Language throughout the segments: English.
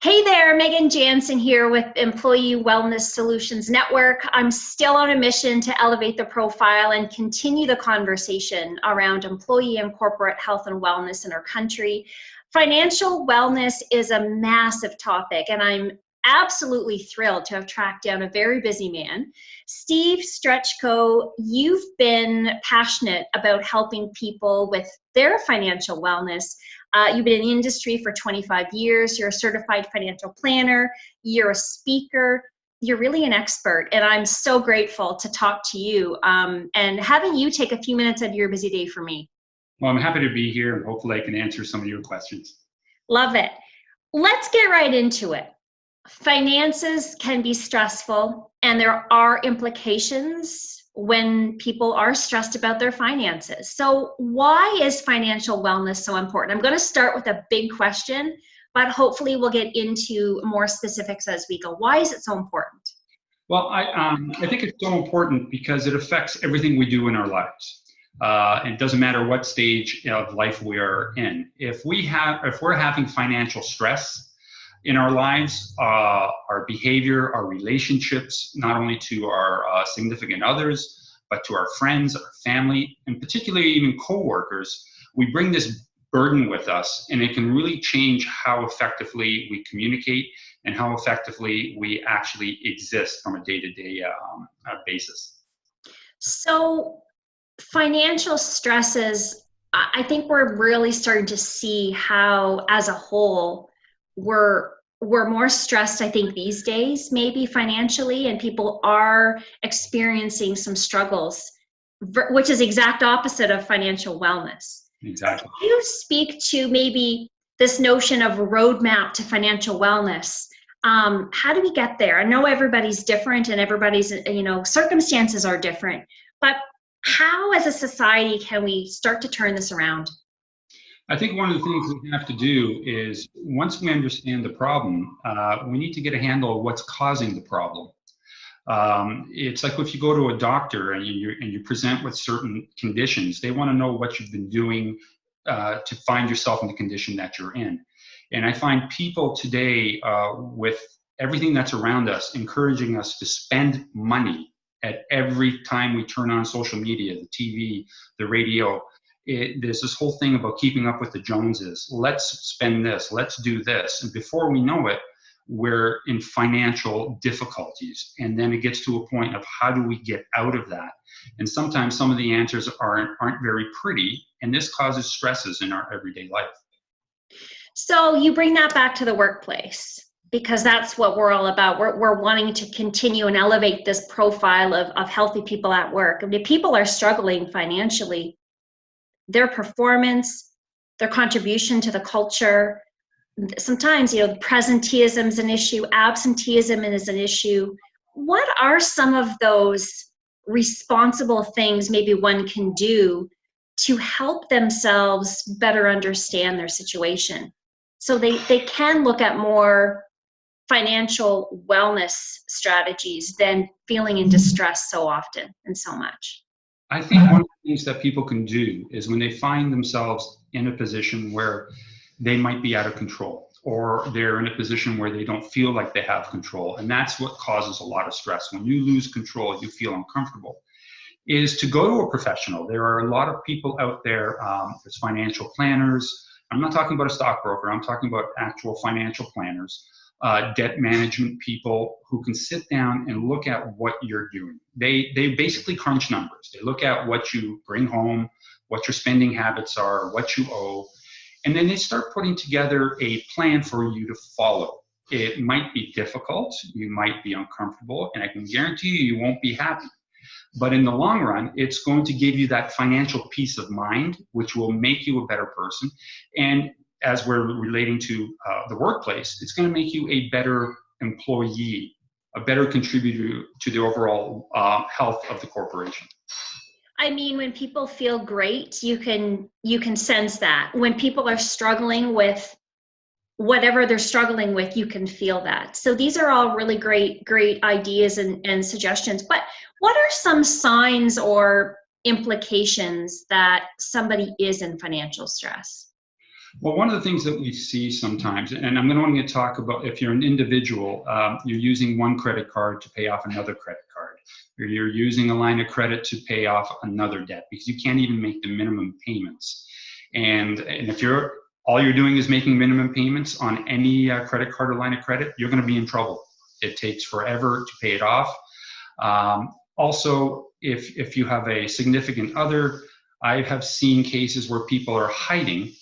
Hey there, Megan Jansen here with Employee Wellness Solutions Network. I'm still on a mission to elevate the profile and continue the conversation around employee and corporate health and wellness in our country. Financial wellness is a massive topic, and I'm absolutely thrilled to have tracked down a very busy man. Steve Sztricko, you've been passionate about helping people with their financial wellness. You've been in the industry for 25 years. You're a certified financial planner. You're a speaker. You're really an expert, and I'm so grateful to talk to you and having you take a few minutes of your busy day for me. Well, I'm happy to be here, and hopefully I can answer some of your questions. Love it. Let's get right into it. Finances can be stressful, and there are implications when people are stressed about their finances. So why is financial wellness so important? I'm going to start with a big question, but hopefully we'll get into more specifics as we go. Why is it so important? Well, I think it's so important because it affects everything we do in our lives. It doesn't matter what stage of life we are in. If we're having financial stress in our lives, our behavior, our relationships, not only to our significant others, but to our friends, our family, and particularly even coworkers, we bring this burden with us, and it can really change how effectively we communicate and how effectively we actually exist from a day-to-day basis. So financial stresses, I think we're really starting to see how, as a whole, we're more stressed, I think, these days, maybe financially, and people are experiencing some struggles, which is exact opposite of financial wellness. Exactly. Can you speak to maybe this notion of a roadmap to financial wellness? How do we get there? I know everybody's different and everybody's, circumstances are different, but how as a society can we start to turn this around? I think one of the things we have to do is, once we understand the problem, we need to get a handle of what's causing the problem. It's like if you go to a doctor and you present with certain conditions, they want to know what you've been doing to find yourself in the condition that you're in. And I find people today, with everything that's around us, encouraging us to spend money at every time we turn on social media, the TV, the radio. There's this whole thing about keeping up with the Joneses. Let's spend this, let's do this. And before we know it, we're in financial difficulties. And then it gets to a point of how do we get out of that? And sometimes some of the answers aren't very pretty, and this causes stresses in our everyday life. So you bring that back to the workplace, because that's what we're all about. We're wanting to continue and elevate this profile of healthy people at work. I mean, people are struggling financially. Their performance, their contribution to the culture. Sometimes, presenteeism is an issue, absenteeism is an issue. What are some of those responsible things maybe one can do to help themselves better understand their situation so they can look at more financial wellness strategies than feeling in distress so often and so much? I think one of the things that people can do is when they find themselves in a position where they might be out of control, or they're in a position where they don't feel like they have control, and that's what causes a lot of stress. When you lose control, you feel uncomfortable, is to go to a professional. There are a lot of people out there, there's financial planners. I'm not talking about a stockbroker, I'm talking about actual financial planners. Debt management people who can sit down and look at what you're doing. They basically crunch numbers. They look at what you bring home, what your spending habits are, what you owe, and then they start putting together a plan for you to follow. It might be difficult, you might be uncomfortable, and I can guarantee you won't be happy. But in the long run, it's going to give you that financial peace of mind, which will make you a better person. And as we're relating to the workplace, it's going to make you a better employee, a better contributor to the overall health of the corporation. I mean, when people feel great, you can sense that. When people are struggling with whatever they're struggling with, you can feel that. So these are all really great ideas and suggestions. But what are some signs or implications that somebody is in financial stress? Well, one of the things that we see sometimes, and I'm going to talk about if you're an individual, you're using one credit card to pay off another credit card, or you're using a line of credit to pay off another debt because you can't even make the minimum payments. And if all you're doing is making minimum payments on any credit card or line of credit, you're going to be in trouble. It takes forever to pay it off. Also, if you have a significant other, I have seen cases where people are hiding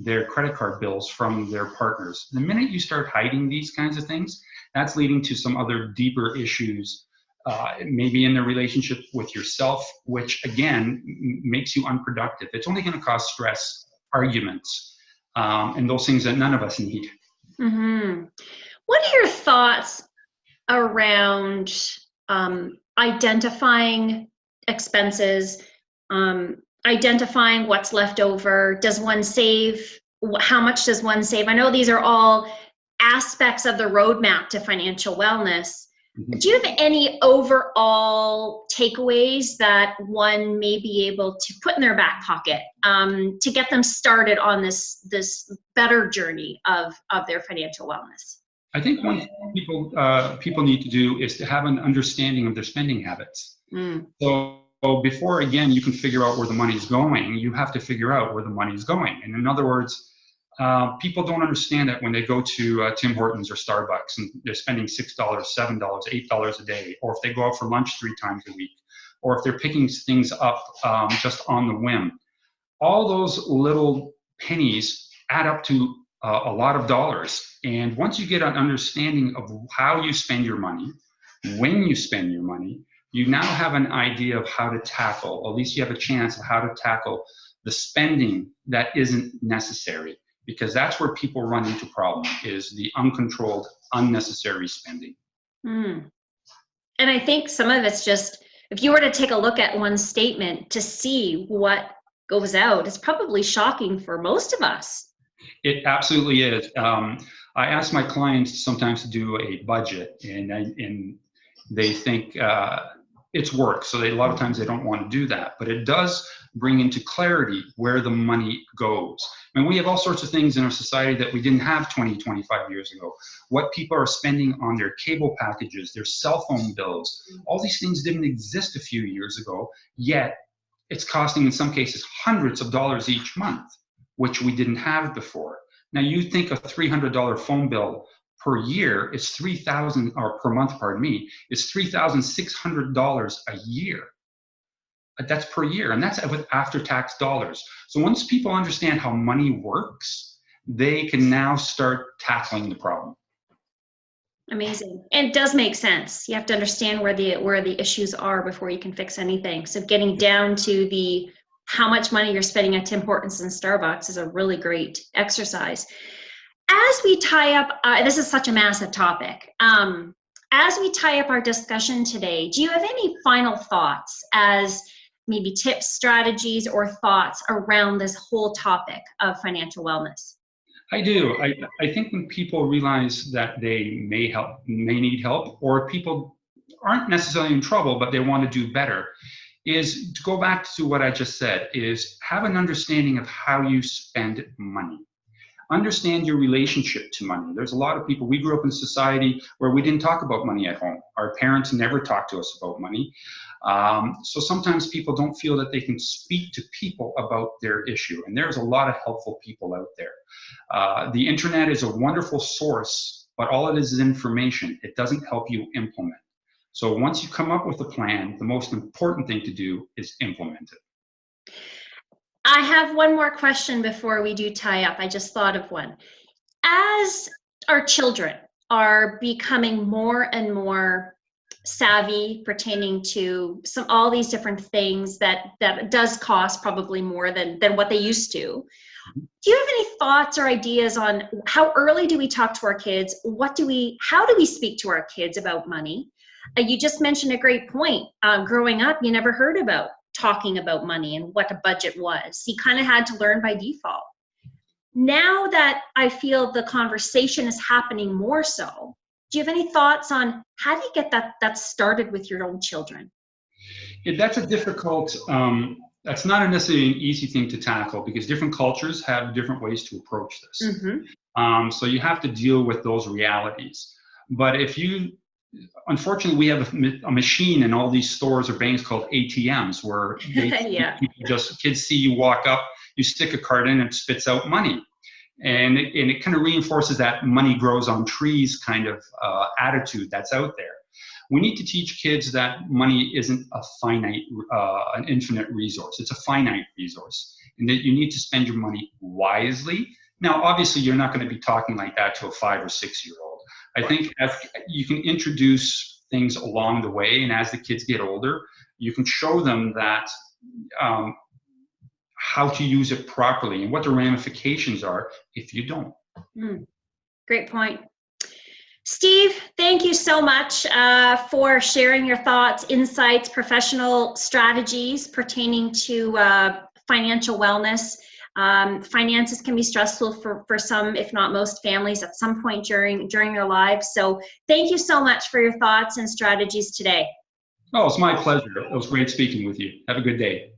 their credit card bills from their partners. The minute you start hiding these kinds of things, that's leading to some other deeper issues, maybe in the relationship with yourself, which again makes you unproductive. It's only going to cause stress, arguments, and those things that none of us need. Mm-hmm. What are your thoughts around identifying expenses, identifying what's left over? Does one save? How much does one save? I know these are all aspects of the roadmap to financial wellness. Mm-hmm. Do you have any overall takeaways that one may be able to put in their back pocket to get them started on this better journey of their financial wellness? I think one thing people need to do is to have an understanding of their spending habits. So before, again, you can figure out where the money is going, you have to figure out where the money is going. And in other words, people don't understand that when they go to Tim Hortons or Starbucks and they're spending $6, $7, $8 a day, or if they go out for lunch 3 times a week, or if they're picking things up just on the whim, all those little pennies add up to a lot of dollars. And once you get an understanding of how you spend your money, when you spend your money, you now have an idea of how to tackle, at least you have a chance of how to tackle the spending that isn't necessary, because that's where people run into problems, is the uncontrolled, unnecessary spending. And I think some of it's just, if you were to take a look at one statement to see what goes out, it's probably shocking for most of us. It absolutely is. I ask my clients sometimes to do a budget, and they think it's work. So a lot of times they don't want to do that, but it does bring into clarity where the money goes. And we have all sorts of things in our society that we didn't have 20, 25 years ago. What people are spending on their cable packages, their cell phone bills, all these things didn't exist a few years ago, yet it's costing in some cases hundreds of dollars each month, which we didn't have before. Now you think a $300 phone bill per year is $3,000, or per month, pardon me, is $3,600 a year. That's per year, and that's with after-tax dollars. So once people understand how money works, they can now start tackling the problem. Amazing. And it does make sense. You have to understand where the issues are before you can fix anything. So getting down to how much money you're spending at Tim Hortons and Starbucks is a really great exercise. As we tie up, this is such a massive topic. As we tie up our discussion today, do you have any final thoughts as maybe tips, strategies, or thoughts around this whole topic of financial wellness? I do. I think when people realize that they may need help, or people aren't necessarily in trouble, but they want to do better, is to go back to what I just said, is have an understanding of how you spend money. Understand your relationship to money. There's a lot of people, we grew up in a society where we didn't talk about money at home. Our parents never talked to us about money. So sometimes people don't feel that they can speak to people about their issue. And there's a lot of helpful people out there. The internet is a wonderful source, but all it is information. It doesn't help you implement. So once you come up with a plan, the most important thing to do is implement it. I have one more question before we do tie up. I just thought of one. As our children are becoming more and more savvy pertaining to all these different things that does cost probably more than what they used to, do you have any thoughts or ideas on how early do we talk to our kids? How do we speak to our kids about money? You just mentioned a great point. Growing up, you never heard about talking about money and what a budget was. You kind of had to learn by default. Now that I feel the conversation is happening more so, do you have any thoughts on how do you get that started with your own children? That's a difficult That's not necessarily an easy thing to tackle because different cultures have different ways to approach this. So you have to deal with those realities. But if you, unfortunately, we have a machine in all these stores or banks called ATMs where Yeah. kids see you walk up, you stick a card in, and it spits out money. And it kind of reinforces that money grows on trees kind of attitude that's out there. We need to teach kids that money isn't a finite, an infinite resource. It's a finite resource, and that you need to spend your money wisely. Now, obviously, you're not going to be talking like that to a 5 or 6 year old. I think as you can introduce things along the way, and as the kids get older, you can show them that how to use it properly and what the ramifications are if you don't. Great point. Steve, thank you so much for sharing your thoughts, insights, professional strategies pertaining to financial wellness. Finances can be stressful for some, if not most families at some point during their lives. So thank you so much for your thoughts and strategies today. Oh, it's my pleasure. It was great speaking with you. Have a good day.